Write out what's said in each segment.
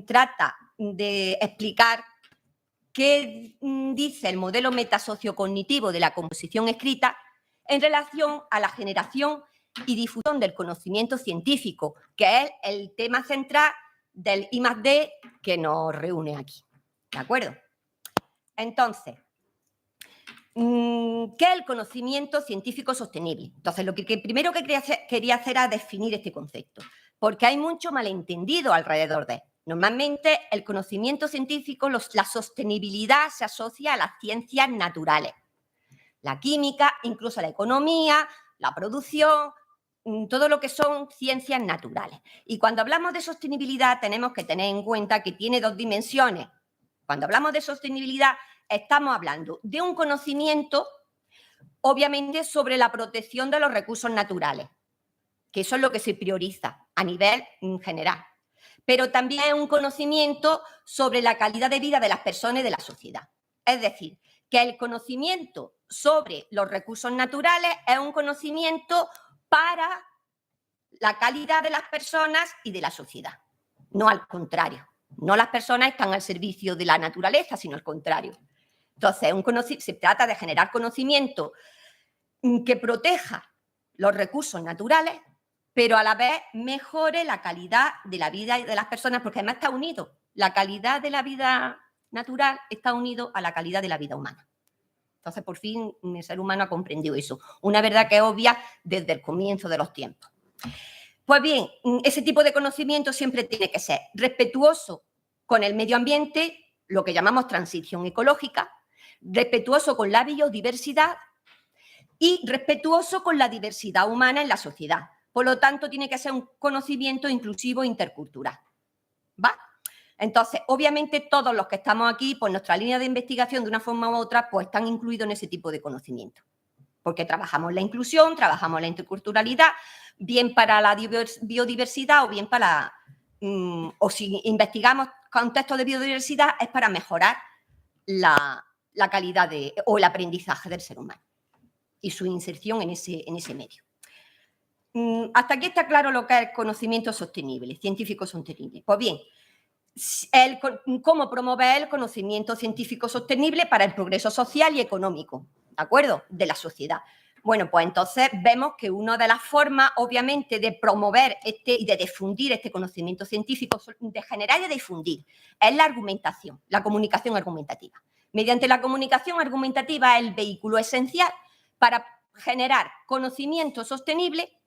trata de explicar qué dice el modelo metasociocognitivo de la composición escrita en relación a la generación y difusión del conocimiento científico, que es el tema central del I+D que nos reúne aquí. ¿De acuerdo? Entonces, ¿qué es el conocimiento científico sostenible? Entonces, lo que primero que quería hacer era definir este concepto, porque hay mucho malentendido alrededor de él. Normalmente, el conocimiento científico, la sostenibilidad se asocia a las ciencias naturales, la química, incluso la economía, la producción, todo lo que son ciencias naturales. Y cuando hablamos de sostenibilidad, tenemos que tener en cuenta que tiene dos dimensiones. Cuando hablamos de sostenibilidad, estamos hablando de un conocimiento, obviamente, sobre la protección de los recursos naturales, que eso es lo que se prioriza a nivel general. Pero también es un conocimiento sobre la calidad de vida de las personas y de la sociedad. Es decir, que el conocimiento sobre los recursos naturales es un conocimiento para la calidad de las personas y de la sociedad. No al contrario. No las personas están al servicio de la naturaleza, sino al contrario. Entonces, se trata de generar conocimiento que proteja los recursos naturales, pero a la vez mejore la calidad de la vida de las personas, porque además está unido. La calidad de la vida natural está unido a la calidad de la vida humana. Entonces, por fin, el ser humano ha comprendido eso. Una verdad que es obvia desde el comienzo de los tiempos. Pues bien, ese tipo de conocimiento siempre tiene que ser respetuoso con el medio ambiente, lo que llamamos transición ecológica, respetuoso con la biodiversidad y respetuoso con la diversidad humana en la sociedad. Por lo tanto, tiene que ser un conocimiento inclusivo e intercultural. ¿Va? Entonces, obviamente, todos los que estamos aquí, pues nuestra línea de investigación, de una forma u otra, pues están incluidos en ese tipo de conocimiento. Porque trabajamos la inclusión, trabajamos la interculturalidad, bien para la biodiversidad o bien para... o si investigamos contextos de biodiversidad, es para mejorar la calidad o el aprendizaje del ser humano y su inserción en ese medio. Hasta aquí está claro lo que es el conocimiento sostenible, científico sostenible. Pues bien, cómo promover el conocimiento científico sostenible para el progreso social y económico, ¿de acuerdo?, de la sociedad. Bueno, pues entonces vemos que una de las formas, obviamente, de promover y de difundir este conocimiento científico, de generar y de difundir, es la argumentación, la comunicación argumentativa. Mediante la comunicación argumentativa es el vehículo esencial para generar conocimiento sostenible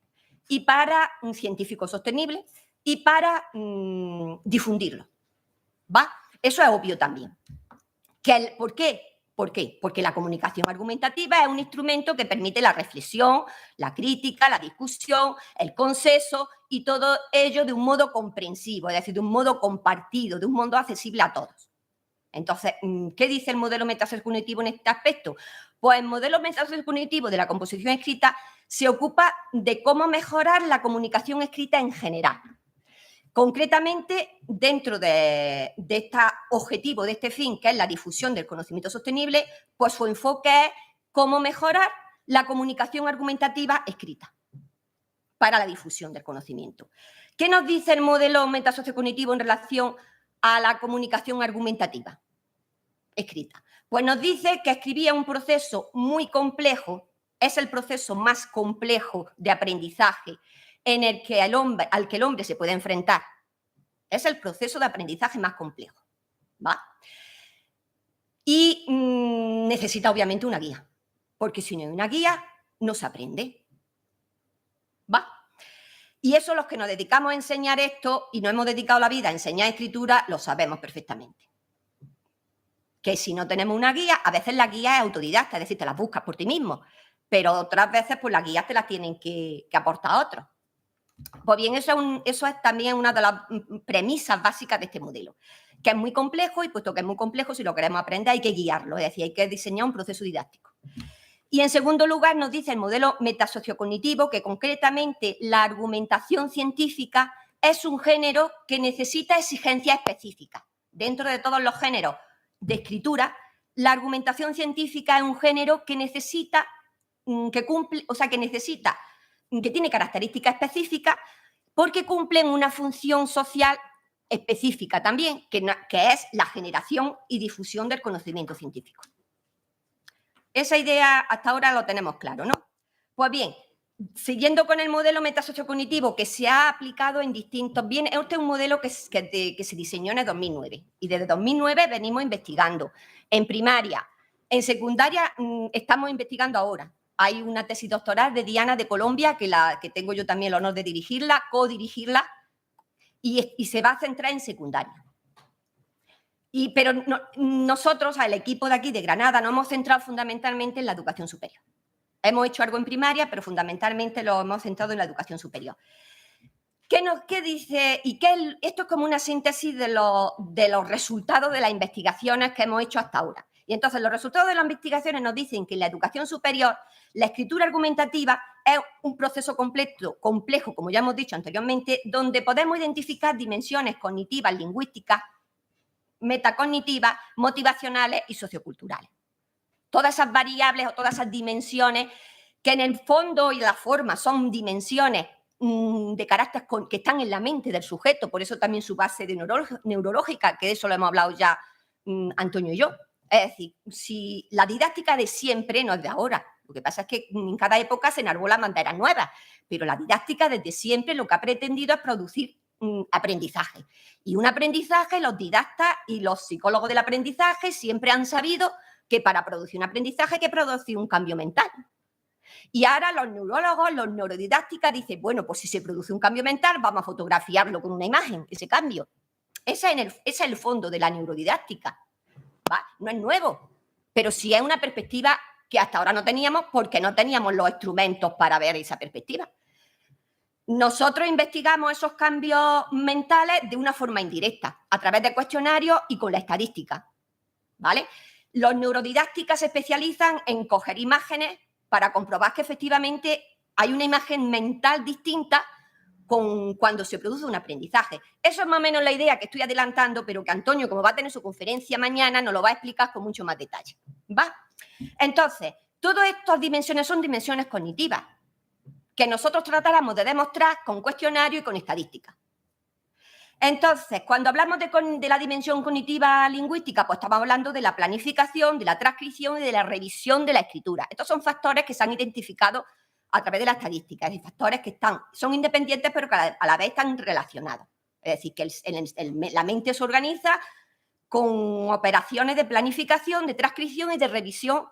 y para científico sostenible y para difundirlo. ¿Va? Eso es obvio también. ¿Por qué? ¿Por qué? Porque la comunicación argumentativa es un instrumento que permite la reflexión, la crítica, la discusión, el consenso y todo ello de un modo comprensivo, es decir, de un modo compartido, de un modo accesible a todos. Entonces, ¿qué dice el modelo metasociocognitivo en este aspecto? Pues el modelo metasociocognitivo de la composición escrita se ocupa de cómo mejorar la comunicación escrita en general. Concretamente, dentro de este objetivo, de este fin, que es la difusión del conocimiento sostenible, pues su enfoque es cómo mejorar la comunicación argumentativa escrita para la difusión del conocimiento. ¿Qué nos dice el modelo metasociocognitivo en relación a la comunicación argumentativa escrita? Pues nos dice que escribir es un proceso muy complejo, es el proceso más complejo de aprendizaje en el que al que el hombre se puede enfrentar. Es el proceso de aprendizaje más complejo, ¿va? Y necesita obviamente una guía, porque si no hay una guía, no se aprende, ¿va? Y eso los que nos dedicamos a enseñar esto y nos hemos dedicado la vida a enseñar escritura, lo sabemos perfectamente. Que si no tenemos una guía, a veces la guía es autodidacta, es decir, te la buscas por ti mismo, pero otras veces pues las guías te las tienen que aportar otros. Pues bien, eso es también una de las premisas básicas de este modelo, que es muy complejo y puesto que es muy complejo, si lo queremos aprender hay que guiarlo, es decir, hay que diseñar un proceso didáctico. Y en segundo lugar nos dice el modelo metasociocognitivo que concretamente la argumentación científica es un género que necesita exigencias específicas. Dentro de todos los géneros de escritura, la argumentación científica es un género que necesita, que tiene características específicas porque cumplen una función social específica también, que es la generación y difusión del conocimiento científico. Esa idea hasta ahora lo tenemos claro, ¿no? Pues bien, siguiendo con el modelo metasociocognitivo que se ha aplicado en distintos... Bien, este es un modelo que se diseñó en el 2009 y desde 2009 venimos investigando en primaria. En secundaria estamos investigando ahora. Hay una tesis doctoral de Diana de Colombia que tengo yo también el honor de dirigirla, codirigirla, y se va a centrar en secundaria. Pero nosotros, el equipo de aquí de Granada, nos hemos centrado fundamentalmente en la educación superior. Hemos hecho algo en primaria, pero fundamentalmente lo hemos centrado en la educación superior. ¿Qué dice? Esto es como una síntesis de los resultados de las investigaciones que hemos hecho hasta ahora. Y entonces los resultados de las investigaciones nos dicen que en la educación superior la escritura argumentativa es un proceso complejo, como ya hemos dicho anteriormente, donde podemos identificar dimensiones cognitivas, lingüísticas, metacognitivas, motivacionales y socioculturales. Todas esas variables o todas esas dimensiones que en el fondo y la forma son dimensiones de carácter que están en la mente del sujeto, por eso también su base neurológica, que de eso lo hemos hablado ya Antonio y yo. Es decir, si la didáctica de siempre no es de ahora, lo que pasa es que en cada época se enarbolan banderas nuevas, pero la didáctica desde siempre lo que ha pretendido es producir aprendizaje. Y un aprendizaje, los didactas y los psicólogos del aprendizaje siempre han sabido que para producir un aprendizaje hay que producir un cambio mental. Y ahora los neurólogos, los neurodidácticas dicen, bueno, pues si se produce un cambio mental, vamos a fotografiarlo con una imagen, ese cambio. Ese es el fondo de la neurodidáctica. ¿Va? No es nuevo, pero sí es una perspectiva que hasta ahora no teníamos porque no teníamos los instrumentos para ver esa perspectiva. Nosotros investigamos esos cambios mentales de una forma indirecta, a través de cuestionarios y con la estadística, ¿vale? Los neurodidácticas se especializan en coger imágenes para comprobar que efectivamente hay una imagen mental distinta cuando se produce un aprendizaje. Eso es más o menos la idea que estoy adelantando, pero que Antonio, como va a tener su conferencia mañana, nos lo va a explicar con mucho más detalle, ¿va? Entonces, todas estas dimensiones son dimensiones cognitivas que nosotros tratáramos de demostrar con cuestionario y con estadística. Entonces, cuando hablamos de la dimensión cognitiva lingüística, pues estamos hablando de la planificación, de la transcripción y de la revisión de la escritura. Estos son factores que se han identificado a través de la estadística, es decir, factores que son independientes pero que a la vez están relacionados. Es decir, que la mente se organiza con operaciones de planificación, de transcripción y de revisión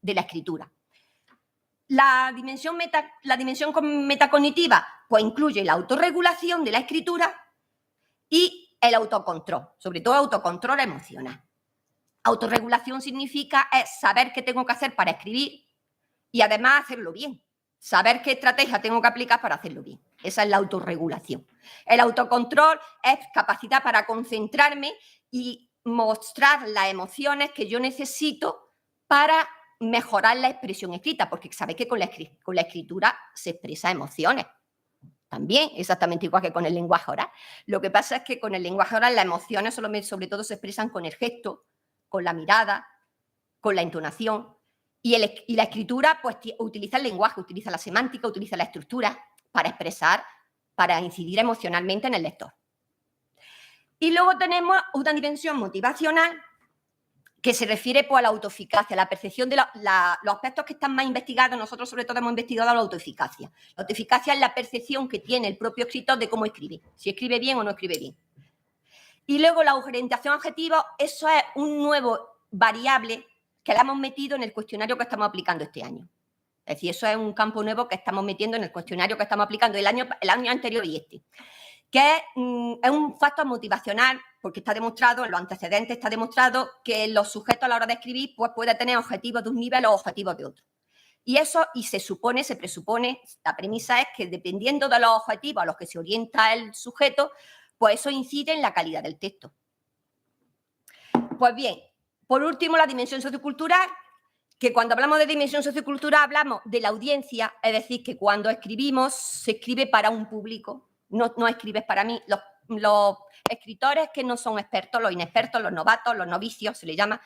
de la escritura. La dimensión metacognitiva pues incluye la autorregulación de la escritura y el autocontrol, sobre todo autocontrol emocional. Autorregulación significa saber qué tengo que hacer para escribir y además hacerlo bien. Saber qué estrategia tengo que aplicar para hacerlo bien. Esa es la autorregulación. El autocontrol es capacidad para concentrarme y mostrar las emociones que yo necesito para mejorar la expresión escrita, porque sabéis que con la escritura se expresan emociones. También, exactamente igual que con el lenguaje oral. Lo que pasa es que con el lenguaje oral las emociones sobre todo se expresan con el gesto, con la mirada, con la entonación. Y la escritura pues utiliza el lenguaje, utiliza la semántica, utiliza la estructura para expresar, para incidir emocionalmente en el lector. Y luego tenemos una dimensión motivacional que se refiere pues, a la autoeficacia, la percepción de los aspectos que están más investigados. Nosotros sobre todo hemos investigado la autoeficacia. La autoeficacia es la percepción que tiene el propio escritor de cómo escribe, si escribe bien o no escribe bien. Y luego la orientación objetiva, eso es un nuevo variable que la hemos metido en el cuestionario que estamos aplicando este año. Es decir, eso es un campo nuevo que estamos metiendo en el cuestionario que estamos aplicando el año anterior y este, que es un factor motivacional, porque está demostrado, en los antecedentes está demostrado que los sujetos a la hora de escribir pues, pueden tener objetivos de un nivel o objetivos de otro. Y eso, se presupone, la premisa es que dependiendo de los objetivos a los que se orienta el sujeto, pues eso incide en la calidad del texto. Pues bien, por último, la dimensión sociocultural, que cuando hablamos de dimensión sociocultural hablamos de la audiencia, es decir, que cuando escribimos se escribe para un público, no escribes para mí. Los escritores que no son expertos, los inexpertos, los novatos, los novicios, se les llama,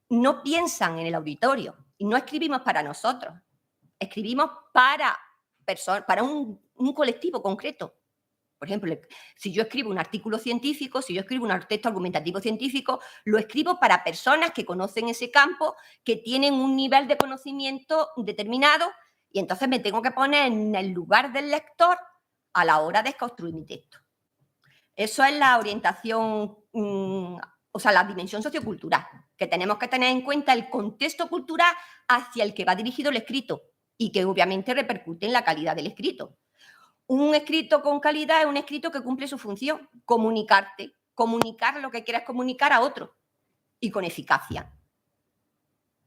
no piensan en el auditorio y no escribimos para nosotros, escribimos para un colectivo concreto. Por ejemplo, si yo escribo un artículo científico, si yo escribo un texto argumentativo científico, lo escribo para personas que conocen ese campo, que tienen un nivel de conocimiento determinado, y entonces me tengo que poner en el lugar del lector a la hora de construir mi texto. Eso es la orientación, o sea, la dimensión sociocultural, que tenemos que tener en cuenta el contexto cultural hacia el que va dirigido el escrito y que obviamente repercute en la calidad del escrito. Un escrito con calidad es un escrito que cumple su función, comunicarte, comunicar lo que quieras comunicar a otro y con eficacia.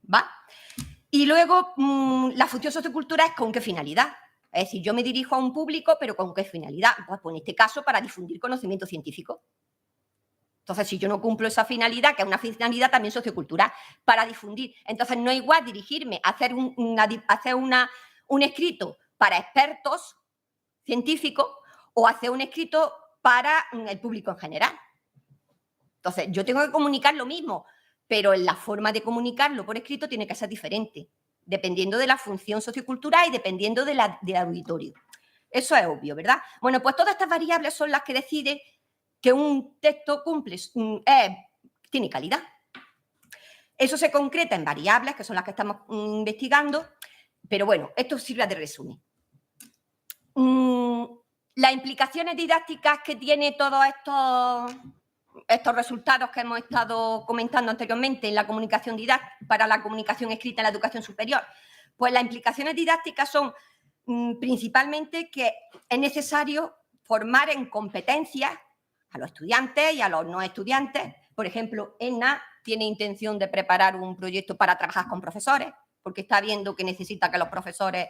¿Va? Y luego, la función sociocultural es con qué finalidad. Es decir, yo me dirijo a un público, pero ¿con qué finalidad? Pues en este caso, para difundir conocimiento científico. Entonces, si yo no cumplo esa finalidad, que es una finalidad también sociocultural, para difundir. Entonces, no es igual dirigirme a hacer un escrito para expertos científicos o hacer un escrito para el público en general. Entonces, yo tengo que comunicar lo mismo, pero la forma de comunicarlo por escrito tiene que ser diferente, dependiendo de la función sociocultural y dependiendo del auditorio. Eso es obvio, ¿verdad? Bueno, pues todas estas variables son las que deciden que un texto tiene calidad. Eso se concreta en variables, que son las que estamos investigando, pero bueno, esto sirve de resumen. Las implicaciones didácticas que tiene todos estos resultados que hemos estado comentando anteriormente en la comunicación para la comunicación escrita en la educación superior, pues las implicaciones didácticas son principalmente que es necesario formar en competencias a los estudiantes y a los no estudiantes. Por ejemplo, ENA tiene intención de preparar un proyecto para trabajar con profesores, porque está viendo que necesita que los profesores...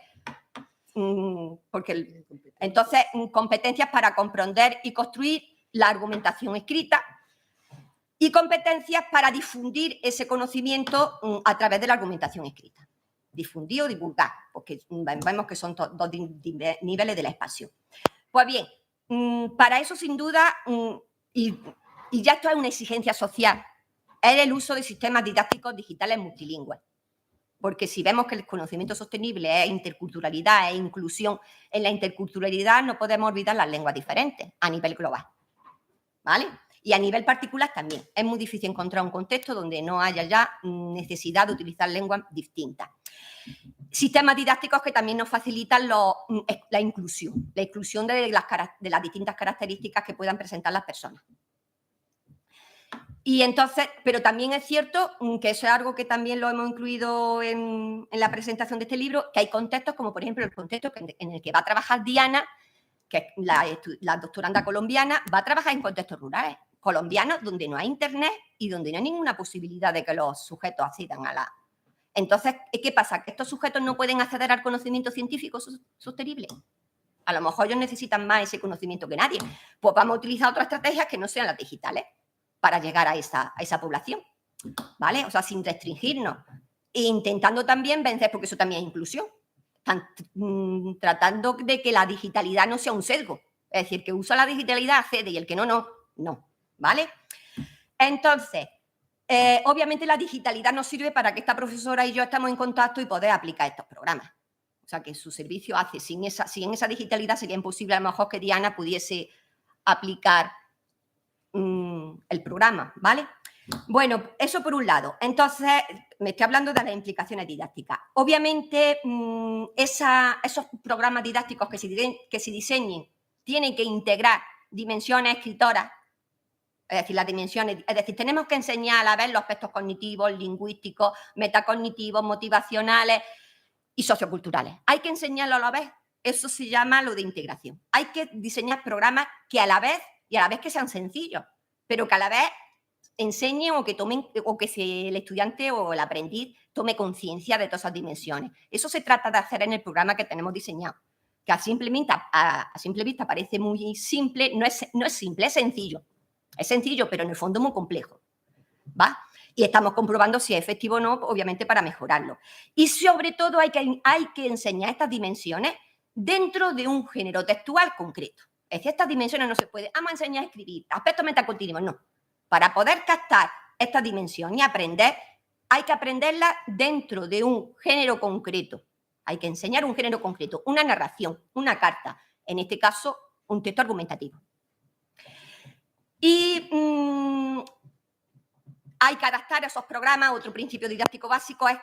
entonces, competencias para comprender y construir la argumentación escrita y competencias para difundir ese conocimiento a través de la argumentación escrita. Difundir o divulgar, porque vemos que son dos niveles de la expansión. Pues bien, para eso sin duda, y ya esto es una exigencia social, es el uso de sistemas didácticos digitales multilingües. Porque si vemos que el conocimiento sostenible es interculturalidad, es inclusión, en la interculturalidad no podemos olvidar las lenguas diferentes a nivel global, ¿vale? Y a nivel particular también. Es muy difícil encontrar un contexto donde no haya ya necesidad de utilizar lenguas distintas. Sistemas didácticos que también nos facilitan la inclusión de las distintas características que puedan presentar las personas. Y entonces, pero también es cierto que eso es algo que también lo hemos incluido en la presentación de este libro, que hay contextos como, por ejemplo, el contexto en el que va a trabajar Diana, que es la doctoranda colombiana, va a trabajar en contextos rurales colombianos donde no hay internet y donde no hay ninguna posibilidad de que los sujetos accedan a la... Entonces, ¿qué pasa? ¿Que estos sujetos no pueden acceder al conocimiento científico sostenible? A lo mejor ellos necesitan más ese conocimiento que nadie. Pues vamos a utilizar otras estrategias que no sean las digitales para llegar a esa población, ¿vale? O sea, sin restringirnos. E intentando también vencer, porque eso también es inclusión. Están tratando de que la digitalidad no sea un sesgo. Es decir, que usa la digitalidad accede y el que no, no. ¿Vale? Entonces, obviamente la digitalidad nos sirve para que esta profesora y yo estemos en contacto y poder aplicar estos programas. O sea, que su servicio hace. Sin esa digitalidad sería imposible a lo mejor que Diana pudiese aplicar el programa, ¿vale? Bueno, eso por un lado. Entonces, me estoy hablando de las implicaciones didácticas. Obviamente, esos programas didácticos que se diseñen tienen que integrar dimensiones escritoras, es decir, las dimensiones, es decir, tenemos que enseñar a la vez los aspectos cognitivos, lingüísticos, metacognitivos, motivacionales y socioculturales. Hay que enseñarlo a la vez. Eso se llama lo de integración. Hay que diseñar programas que a la vez que sean sencillos, pero que a la vez enseñen o que el estudiante o el aprendiz tome conciencia de todas esas dimensiones. Eso se trata de hacer en el programa que tenemos diseñado, que a simple vista parece muy simple, no es simple, es sencillo. Es sencillo, pero en el fondo muy complejo, ¿va? Y estamos comprobando si es efectivo o no, obviamente, para mejorarlo. Y sobre todo hay que enseñar estas dimensiones dentro de un género textual concreto. Es decir, estas dimensiones no se puede, vamos a enseñar a escribir, aspectos metacontinuos, no. Para poder captar esta dimensión y aprender, hay que aprenderla dentro de un género concreto. Hay que enseñar un género concreto, una narración, una carta. En este caso, un texto argumentativo. Y hay que adaptar esos programas. Otro principio didáctico básico es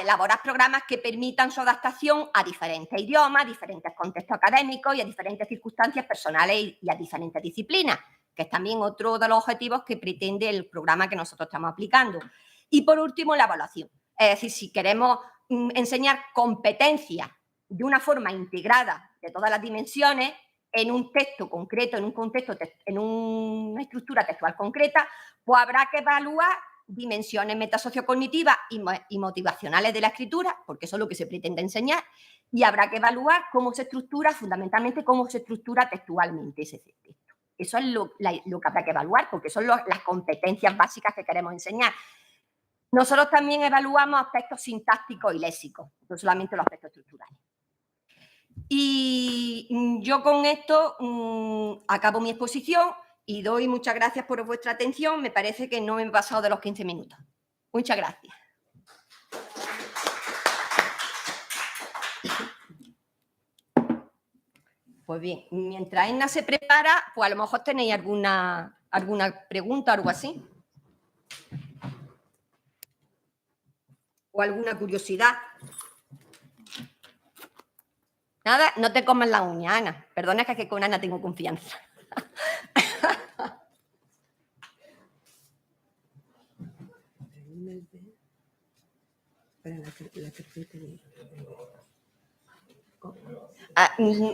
elaborar programas que permitan su adaptación a diferentes idiomas, a diferentes contextos académicos y a diferentes circunstancias personales y a diferentes disciplinas, que es también otro de los objetivos que pretende el programa que nosotros estamos aplicando. Y, por último, la evaluación. Es decir, si queremos enseñar competencias de una forma integrada de todas las dimensiones, en un texto concreto, en un contexto, en una estructura textual concreta, pues habrá que evaluar dimensiones metasociocognitivas y motivacionales de la escritura, porque eso es lo que se pretende enseñar, y habrá que evaluar cómo se estructura, fundamentalmente, cómo se estructura textualmente ese texto. Eso es lo que habrá que evaluar, porque son las competencias básicas que queremos enseñar. Nosotros también evaluamos aspectos sintácticos y léxicos, no solamente los aspectos estructurales. Y yo con esto acabo mi exposición y doy muchas gracias por vuestra atención. Me parece que no me he pasado de los 15 minutos. Muchas gracias. Pues bien, mientras Edna se prepara, pues a lo mejor tenéis alguna pregunta o algo así. O alguna curiosidad. Nada, no te comas la uña, Ana. Perdona, que con Ana tengo confianza.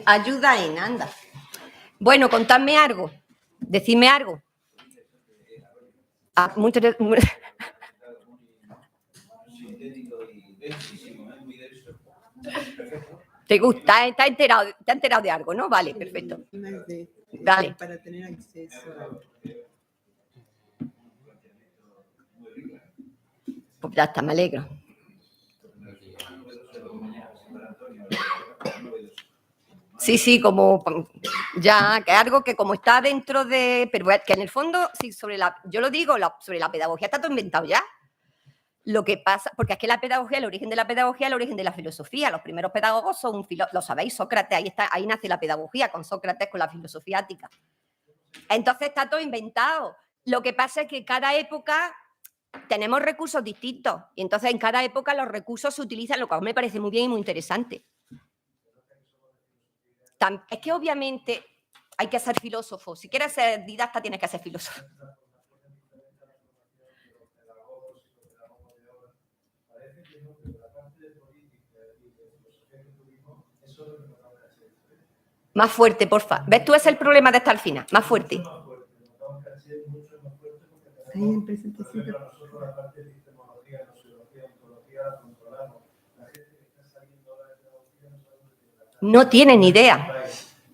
Ayuda en, anda. Bueno, contadme algo. Decidme algo. ¿Te gusta? ¿Te has enterado de algo, no? Vale, perfecto. Dale. Para tener acceso a... Pues ya está, me alegro. Sí, como ya, que es algo que como está dentro de... Pero que en el fondo, sí, yo lo digo, sobre la pedagogía está todo inventado ya. Lo que pasa, porque es que la pedagogía, el origen de la pedagogía es el origen de la filosofía. Los primeros pedagogos son, lo sabéis, Sócrates, ahí nace la pedagogía, con Sócrates, con la filosofía ática. Entonces está todo inventado. Lo que pasa es que cada época tenemos recursos distintos y entonces en cada época los recursos se utilizan, lo cual me parece muy bien y muy interesante. Es que obviamente hay que ser filósofo. Si quieres ser didacta, tienes que ser filósofo. Más fuerte, porfa. ¿Ves? Tú ese es el problema de estar al final. Más fuerte. No tienen ni idea.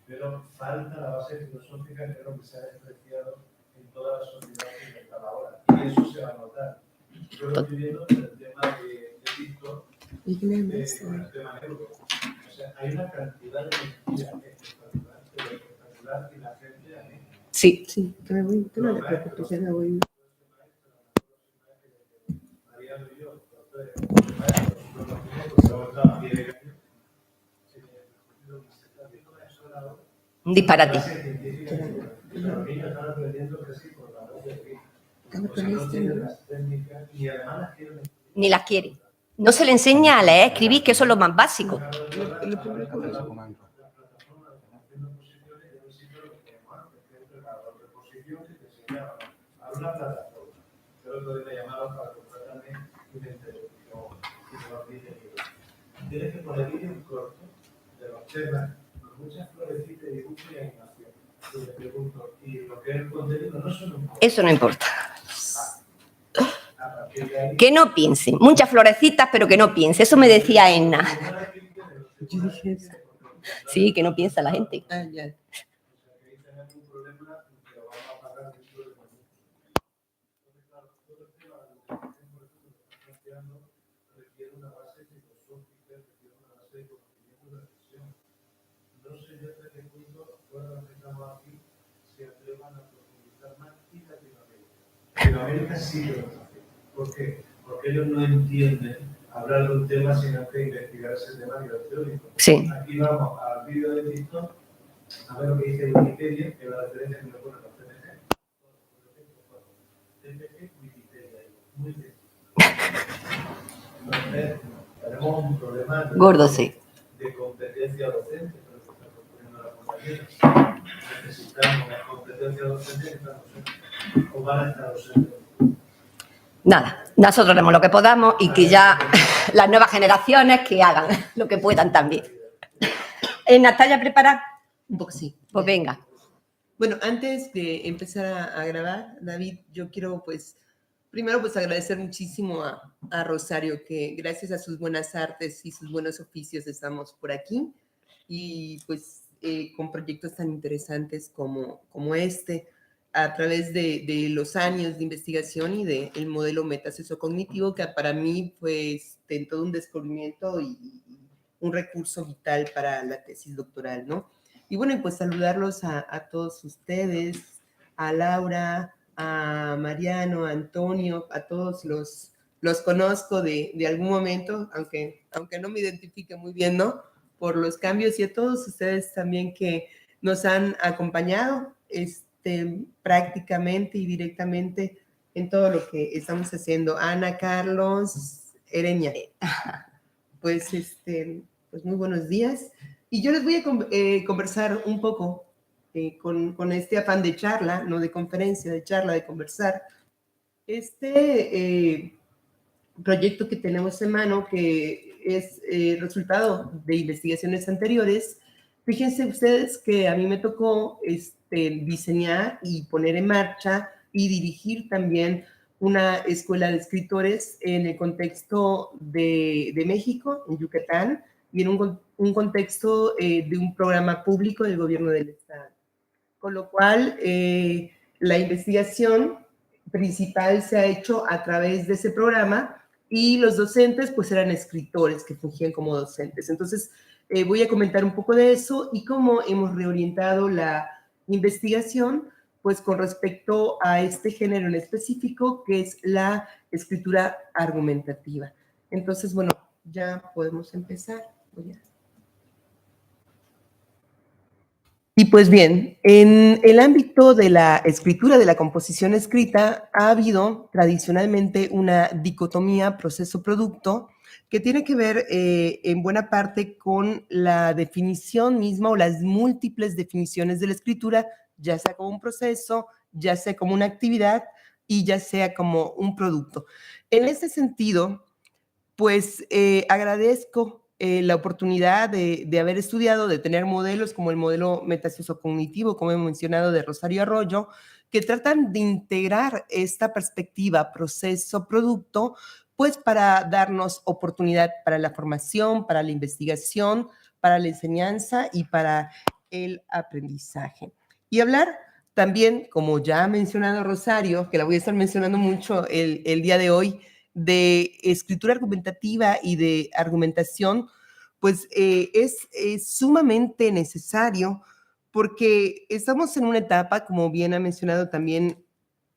Pero falta la base filosófica, que es lo que se ha despreciado en todas las sociedades de cada hora. Y eso se va a notar. Yo lo estoy viendo en el tema de Víctor, en el tema neuro. O sea, hay una cantidad de mentira espectacular y la gente... Sí. Sí, que me voy, tú no te preocupes, ya me voy. Un disparate. Ni las quiere. No se le enseña a leer, escribir, que eso es lo más básico. Tienes que poner vídeos cortos de los temas, con muchas florecitas y dibujo y animación. Y le pregunto, ¿y lo que es el contenido? No, eso no importa. Eso no importa. Que no piense. Muchas florecitas, pero que no piense. Eso me decía Edna. Yo dije eso. Sí, que no piensa la gente. Ah, ya. Latinoamérica sí lo hace. ¿Por qué? Porque ellos no entienden hablar de un tema sin antes investigar ese tema a nivel teórico. Sí. Aquí vamos al vídeo de TikTok A ver lo que dice Wikipedia, que la referencia que me pone los TPG. TPG, Wikipedia. Muy bien. Entonces, tenemos un problema Gordo, sí. de competencia docente, pero que está proponiendo la compañera. Necesitamos la competencia docente que están ausentes, o van a estar ausentes. Nada, nosotros haremos lo que podamos y que ya las nuevas generaciones que hagan lo que puedan también. Natalia, ¿preparada? Un poco sí. Pues venga. Bueno, antes de empezar a grabar, David, yo quiero pues primero pues agradecer muchísimo a Rosario, que gracias a sus buenas artes y sus buenos oficios estamos por aquí y pues con proyectos tan interesantes como este, a través de los años de investigación y del modelo metasociocognitivo, que para mí pues todo un descubrimiento y un recurso vital para la tesis doctoral, ¿no? Y bueno, pues saludarlos a todos ustedes, a Laura, a Mariano, a Antonio, a todos los conozco de algún momento, aunque no me identifique muy bien, ¿no? Por los cambios, y a todos ustedes también que nos han acompañado prácticamente y directamente en todo lo que estamos haciendo. Ana, Carlos, Ereña. Pues, pues muy buenos días. Y yo les voy a conversar un poco con este afán de charla, no de conferencia, de charla, de conversar. Proyecto que tenemos en mano, que es resultado de investigaciones anteriores. Fíjense ustedes que a mí me tocó diseñar y poner en marcha y dirigir también una escuela de escritores en el contexto de México, en Yucatán, y en un contexto de un programa público del gobierno del estado. Con lo cual, la investigación principal se ha hecho a través de ese programa y los docentes pues eran escritores que fungían como docentes. Entonces, voy a comentar un poco de eso y cómo hemos reorientado la investigación pues con respecto a este género en específico, que es la escritura argumentativa. Entonces, bueno, ya podemos empezar. Y pues bien, en el ámbito de la escritura, de la composición escrita, ha habido tradicionalmente una dicotomía proceso-producto que tiene que ver en buena parte con la definición misma o las múltiples definiciones de la escritura, ya sea como un proceso, ya sea como una actividad y ya sea como un producto. En ese sentido, pues agradezco la oportunidad de haber estudiado, de tener modelos como el modelo metasociocognitivo, como he mencionado, de Rosario Arroyo, que tratan de integrar esta perspectiva proceso-producto, pues para darnos oportunidad para la formación, para la investigación, para la enseñanza y para el aprendizaje. Y hablar también, como ya ha mencionado Rosario, que la voy a estar mencionando mucho el día de hoy, de escritura argumentativa y de argumentación, pues es sumamente necesario porque estamos en una etapa, como bien ha mencionado también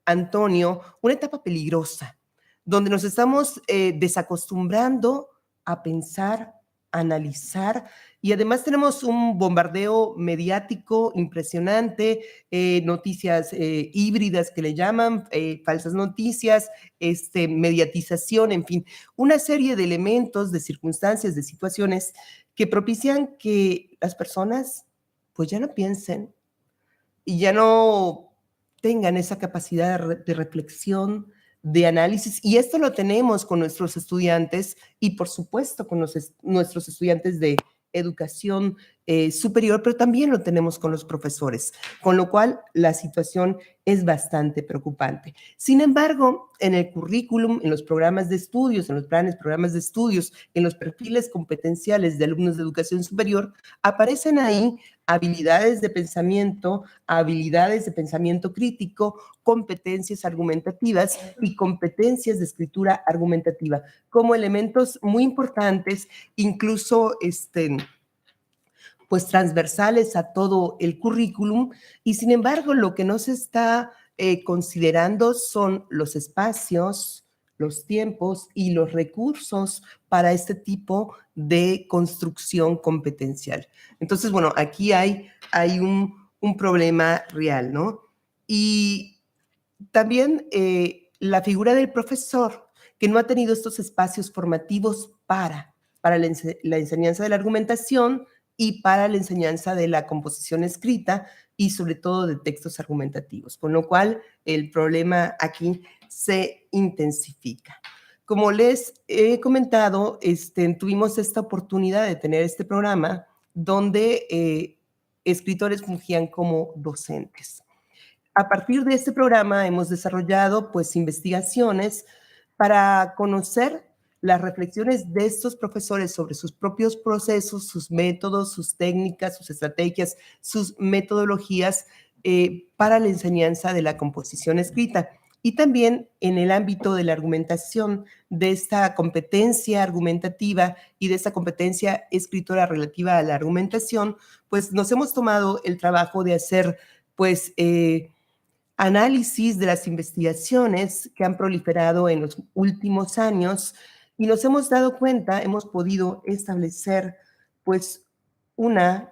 Antonio, una etapa peligrosa, donde nos estamos desacostumbrando a pensar, a analizar, y además tenemos un bombardeo mediático impresionante, noticias híbridas que le llaman, falsas noticias, mediatización, en fin, una serie de elementos, de circunstancias, de situaciones que propician que las personas pues ya no piensen y ya no tengan esa capacidad de reflexión, de análisis, y esto lo tenemos con nuestros estudiantes y por supuesto con nuestros estudiantes de educación superior, pero también lo tenemos con los profesores, con lo cual la situación es bastante preocupante. Sin embargo, en el currículum, en los programas de estudios, en los planes, programas de estudios, en los perfiles competenciales de alumnos de educación superior, aparecen ahí habilidades de pensamiento crítico, competencias argumentativas y competencias de escritura argumentativa como elementos muy importantes, incluso pues transversales a todo el currículum, y sin embargo lo que no se está considerando son los espacios, los tiempos y los recursos para este tipo de construcción competencial. Entonces, bueno, aquí hay hay un problema real, ¿no? Y también la figura del profesor, que no ha tenido estos espacios formativos para la enseñanza de la argumentación y para la enseñanza de la composición escrita y sobre todo de textos argumentativos, con lo cual el problema aquí se intensifica. Como les he comentado, tuvimos esta oportunidad de tener este programa donde escritores fungían como docentes. A partir de este programa hemos desarrollado pues investigaciones para conocer las reflexiones de estos profesores sobre sus propios procesos, sus métodos, sus técnicas, sus estrategias, sus metodologías para la enseñanza de la composición escrita. Y también en el ámbito de la argumentación, de esta competencia argumentativa y de esta competencia escritora relativa a la argumentación, pues nos hemos tomado el trabajo de hacer pues análisis de las investigaciones que han proliferado en los últimos años y nos hemos dado cuenta, hemos podido establecer pues una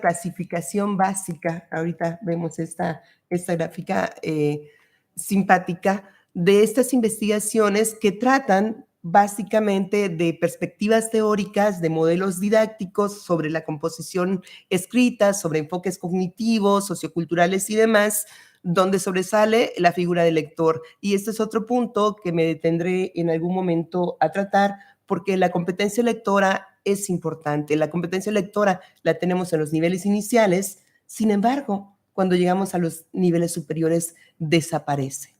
clasificación básica. Ahorita vemos esta gráfica simpática de estas investigaciones que tratan básicamente de perspectivas teóricas, de modelos didácticos sobre la composición escrita, sobre enfoques cognitivos, socioculturales y demás, donde sobresale la figura del lector. Y este es otro punto que me detendré en algún momento a tratar, porque la competencia lectora es importante. La competencia lectora la tenemos en los niveles iniciales, sin embargo, cuando llegamos a los niveles superiores desaparece.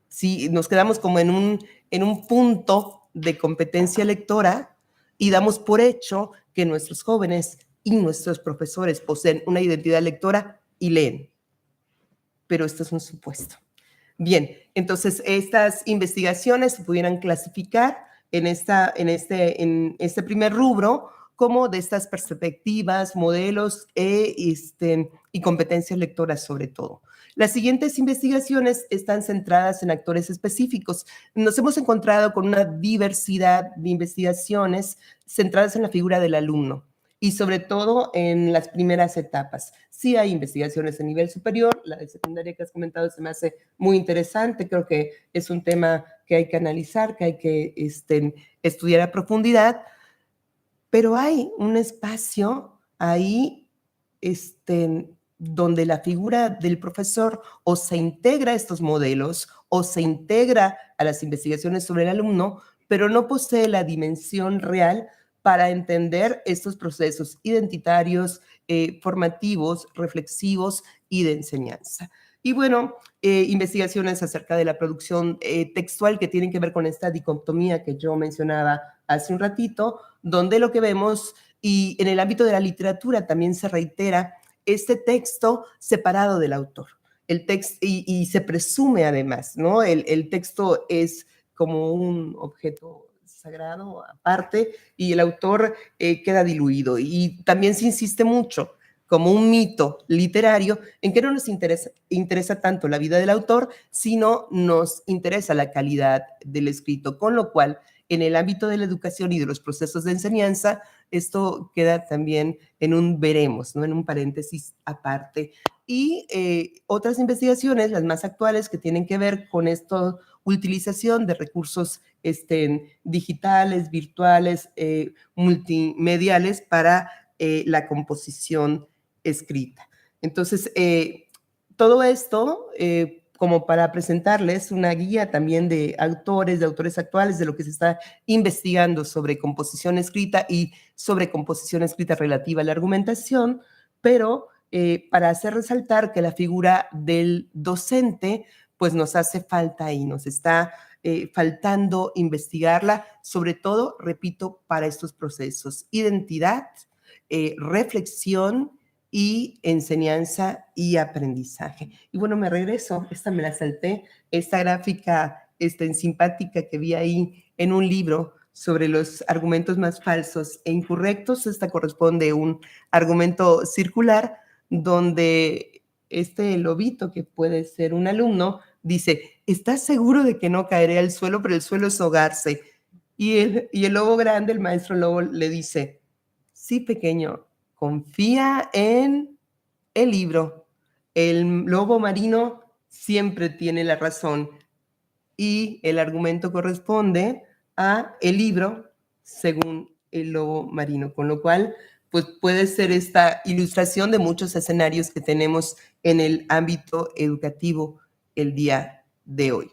Sí, nos quedamos como en un punto de competencia lectora y damos por hecho que nuestros jóvenes y nuestros profesores poseen una identidad lectora y leen. Pero esto es un supuesto. Bien, entonces estas investigaciones se pudieran clasificar en este primer rubro como de estas perspectivas, modelos y competencias lectoras sobre todo. Las siguientes investigaciones están centradas en actores específicos. Nos hemos encontrado con una diversidad de investigaciones centradas en la figura del alumno y sobre todo en las primeras etapas. Sí hay investigaciones a nivel superior, la de secundaria que has comentado se me hace muy interesante, creo que es un tema que hay que analizar, que hay que estudiar a profundidad, pero hay un espacio ahí donde la figura del profesor o se integra a estos modelos o se integra a las investigaciones sobre el alumno, pero no posee la dimensión real para entender estos procesos identitarios, formativos, reflexivos y de enseñanza. Y bueno, investigaciones acerca de la producción textual que tienen que ver con esta dicotomía que yo mencionaba hace un ratito, donde lo que vemos, y en el ámbito de la literatura también se reitera, este texto separado del autor. El texto, y se presume además, ¿no? El texto es como un objeto sagrado aparte y el autor queda diluido. Y también se insiste mucho como un mito literario en que no nos interesa tanto la vida del autor, sino nos interesa la calidad del escrito, con lo cual en el ámbito de la educación y de los procesos de enseñanza, esto queda también en un veremos, ¿no? En un paréntesis aparte. Y otras investigaciones, las más actuales, que tienen que ver con esta utilización de recursos digitales, virtuales, multimediales para la composición escrita. Entonces, todo esto como para presentarles una guía también de autores actuales, de lo que se está investigando sobre composición escrita y sobre composición escrita relativa a la argumentación, pero para hacer resaltar que la figura del docente pues nos hace falta y nos está faltando investigarla, sobre todo, repito, para estos procesos: identidad, reflexión y enseñanza y aprendizaje. Y bueno, me regreso, esta me la salté, esta gráfica simpática que vi ahí en un libro sobre los argumentos más falsos e incorrectos. Esta corresponde a un argumento circular donde este lobito, que puede ser un alumno, dice: ¿estás seguro de que no caeré al suelo? Pero el suelo es ahogarse. Y el lobo grande, el maestro lobo, le dice: sí, pequeño, confía en el libro. El lobo marino siempre tiene la razón y el argumento corresponde a el libro según el lobo marino, con lo cual pues puede ser esta ilustración de muchos escenarios que tenemos en el ámbito educativo el día de hoy.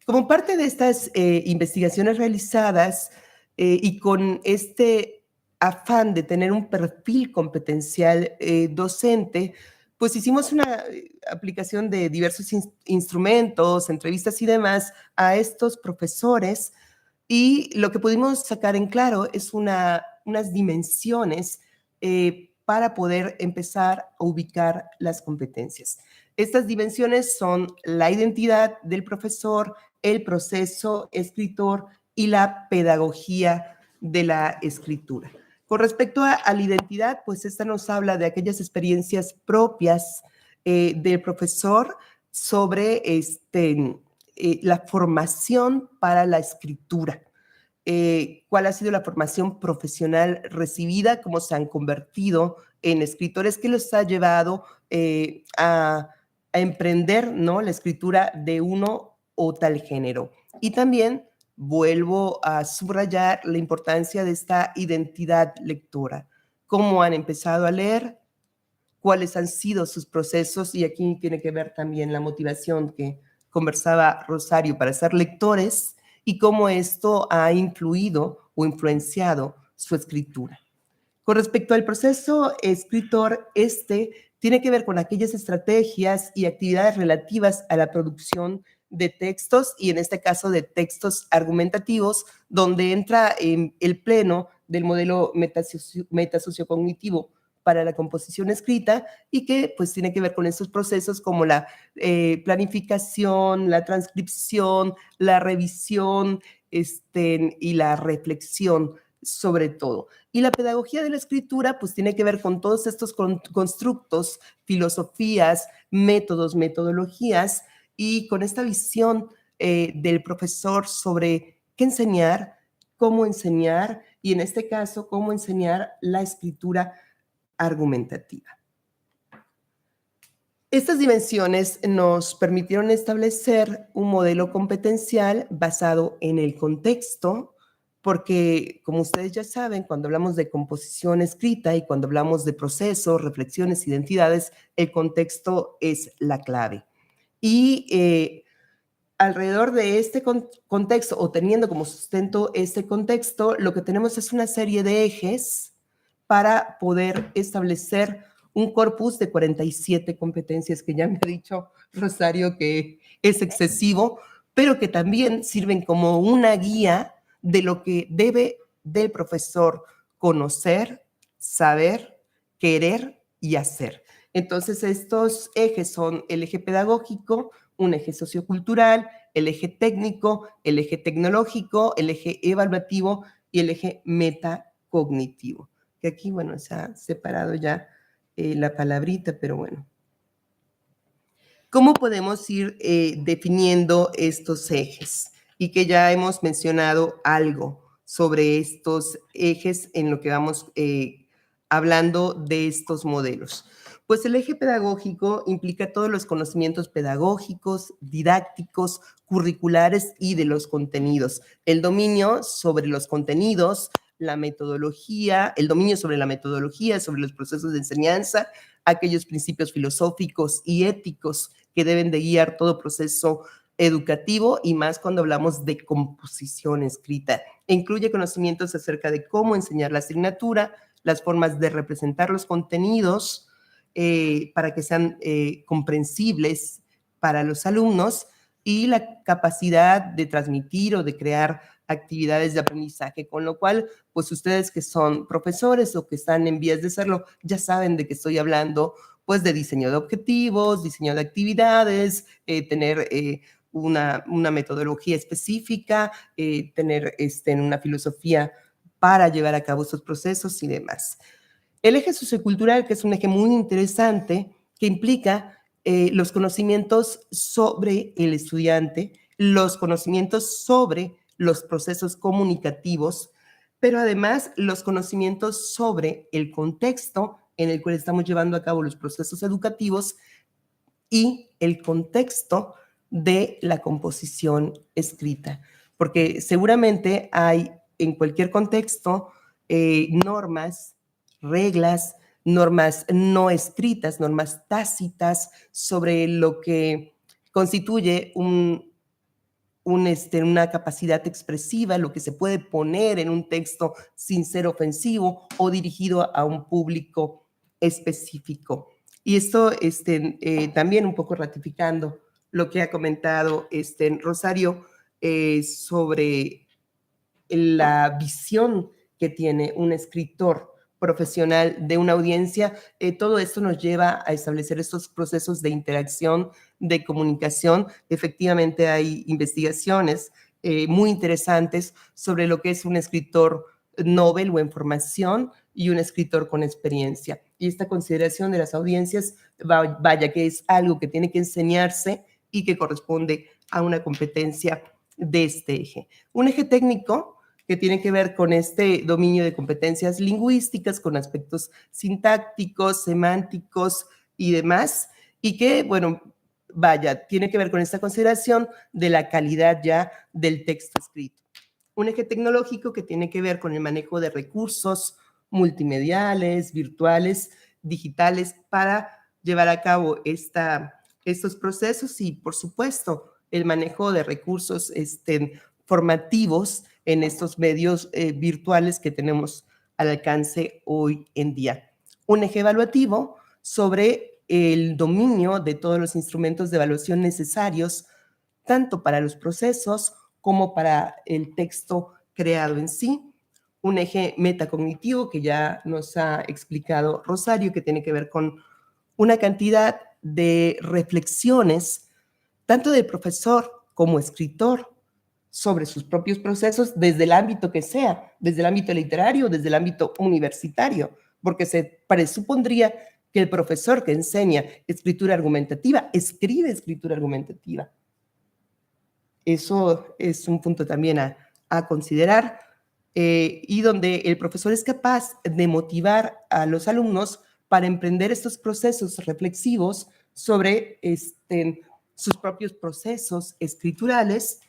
Como parte de estas investigaciones realizadas y con este afán de tener un perfil competencial docente, pues hicimos una aplicación de diversos instrumentos, entrevistas y demás a estos profesores, y lo que pudimos sacar en claro es unas dimensiones para poder empezar a ubicar las competencias. Estas dimensiones son la identidad del profesor, el proceso escritor y la pedagogía de la escritura. Con respecto a la identidad, pues esta nos habla de aquellas experiencias propias del profesor sobre la formación para la escritura. Cuál ha sido la formación profesional recibida, cómo se han convertido en escritores, qué los ha llevado a emprender, ¿no?, la escritura de uno o tal género. Y también vuelvo a subrayar la importancia de esta identidad lectora, cómo han empezado a leer, cuáles han sido sus procesos, y aquí tiene que ver también la motivación que conversaba Rosario para ser lectores y cómo esto ha influido o influenciado su escritura. Con respecto al proceso escritor, tiene que ver con aquellas estrategias y actividades relativas a la producción de textos, y en este caso de textos argumentativos, donde entra el pleno del modelo metasociocognitivo para la composición escrita, y que pues tiene que ver con estos procesos como la planificación, la transcripción, la revisión y la reflexión sobre todo. Y la pedagogía de la escritura pues tiene que ver con todos estos constructos, filosofías, métodos, metodologías, y con esta visión del profesor sobre qué enseñar, cómo enseñar, y en este caso, cómo enseñar la escritura argumentativa. Estas dimensiones nos permitieron establecer un modelo competencial basado en el contexto, porque, como ustedes ya saben, cuando hablamos de composición escrita y cuando hablamos de procesos, reflexiones, identidades, el contexto es la clave. Y alrededor de este contexto, o teniendo como sustento este contexto, lo que tenemos es una serie de ejes para poder establecer un corpus de 47 competencias, que ya me ha dicho Rosario que es excesivo, pero que también sirven como una guía de lo que debe del profesor conocer, saber, querer y hacer. Entonces, estos ejes son el eje pedagógico, un eje sociocultural, el eje técnico, el eje tecnológico, el eje evaluativo y el eje metacognitivo. Que aquí, bueno, se ha separado ya la palabrita, pero bueno. ¿Cómo podemos ir definiendo estos ejes? Y que ya hemos mencionado algo sobre estos ejes en lo que vamos hablando de estos modelos. Pues el eje pedagógico implica todos los conocimientos pedagógicos, didácticos, curriculares y de los contenidos. El dominio sobre los contenidos, la metodología, el dominio sobre la metodología, sobre los procesos de enseñanza, aquellos principios filosóficos y éticos que deben de guiar todo proceso educativo, y más cuando hablamos de composición escrita. Incluye conocimientos acerca de cómo enseñar la asignatura, las formas de representar los contenidos para que sean comprensibles para los alumnos, y la capacidad de transmitir o de crear actividades de aprendizaje, con lo cual, pues ustedes que son profesores o que están en vías de serlo, ya saben de qué estoy hablando, pues de diseño de objetivos, diseño de actividades, tener una metodología específica, tener una filosofía para llevar a cabo estos procesos y demás. El eje sociocultural, que es un eje muy interesante, que implica los conocimientos sobre el estudiante, los conocimientos sobre los procesos comunicativos, pero además los conocimientos sobre el contexto en el cual estamos llevando a cabo los procesos educativos y el contexto de la composición escrita. Porque seguramente hay en cualquier contexto normas, reglas, normas no escritas, normas tácitas sobre lo que constituye una capacidad expresiva, lo que se puede poner en un texto sin ser ofensivo o dirigido a un público específico. Y esto también un poco ratificando lo que ha comentado Rosario sobre la visión que tiene un escritor profesional de una audiencia. Todo esto nos lleva a establecer estos procesos de interacción, de comunicación. Efectivamente hay investigaciones muy interesantes sobre lo que es un escritor novel o en formación y un escritor con experiencia. Y esta consideración de las audiencias, vaya que es algo que tiene que enseñarse y que corresponde a una competencia de este eje. Un eje técnico que tiene que ver con este dominio de competencias lingüísticas, con aspectos sintácticos, semánticos y demás, y que, bueno, vaya, tiene que ver con esta consideración de la calidad ya del texto escrito. Un eje tecnológico que tiene que ver con el manejo de recursos multimediales, virtuales, digitales, para llevar a cabo estos procesos y, por supuesto, el manejo de recursos formativos en estos medios virtuales que tenemos al alcance hoy en día. Un eje evaluativo sobre el dominio de todos los instrumentos de evaluación necesarios, tanto para los procesos como para el texto creado en sí. Un eje metacognitivo que ya nos ha explicado Rosario, que tiene que ver con una cantidad de reflexiones, tanto del profesor como escritor, sobre sus propios procesos desde el ámbito que sea, desde el ámbito literario, desde el ámbito universitario, porque se presupondría que el profesor que enseña escritura argumentativa escribe escritura argumentativa. Eso es un punto también a considerar, y donde el profesor es capaz de motivar a los alumnos para emprender estos procesos reflexivos sobre sus propios procesos escriturales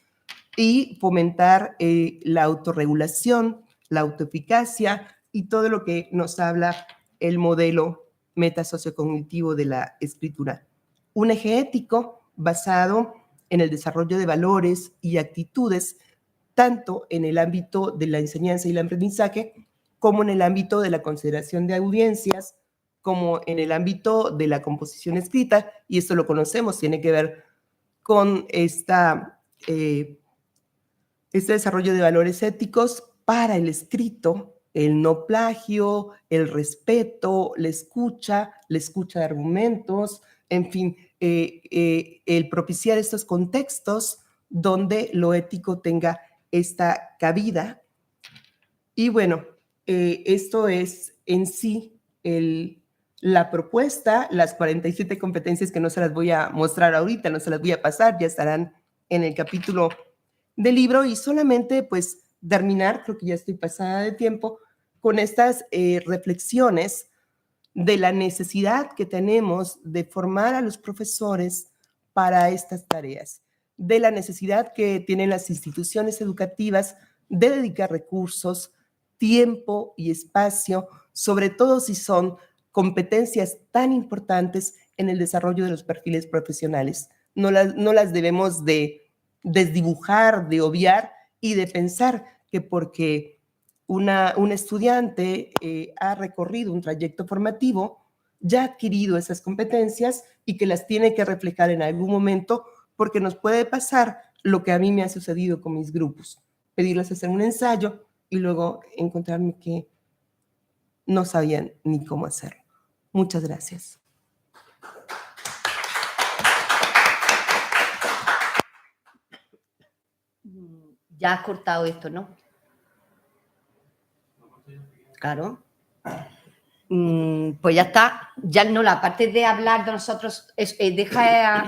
y fomentar la autorregulación, la autoeficacia y todo lo que nos habla el modelo metasociocognitivo de la escritura. Un eje ético basado en el desarrollo de valores y actitudes, tanto en el ámbito de la enseñanza y el aprendizaje, como en el ámbito de la consideración de audiencias, como en el ámbito de la composición escrita, y esto lo conocemos, tiene que ver con este desarrollo de valores éticos para el escrito, el no plagio, el respeto, la escucha de argumentos, en fin, el propiciar estos contextos donde lo ético tenga esta cabida. Y bueno, esto es en sí la propuesta, las 47 competencias que no se las voy a mostrar ahorita, no se las voy a pasar, ya estarán en el capítulo del libro, y solamente pues terminar, creo que ya estoy pasada de tiempo, con estas reflexiones de la necesidad que tenemos de formar a los profesores para estas tareas, de la necesidad que tienen las instituciones educativas de dedicar recursos, tiempo y espacio, sobre todo si son competencias tan importantes en el desarrollo de los perfiles profesionales. No las debemos de desdibujar, de obviar y de pensar que porque un estudiante ha recorrido un trayecto formativo, ya ha adquirido esas competencias y que las tiene que reflejar en algún momento, porque nos puede pasar lo que a mí me ha sucedido con mis grupos, pedirles hacer un ensayo y luego encontrarme que no sabían ni cómo hacerlo. Muchas gracias. Ya has cortado esto, ¿no? Claro. Pues ya está. Ya no, la parte de hablar de nosotros, deja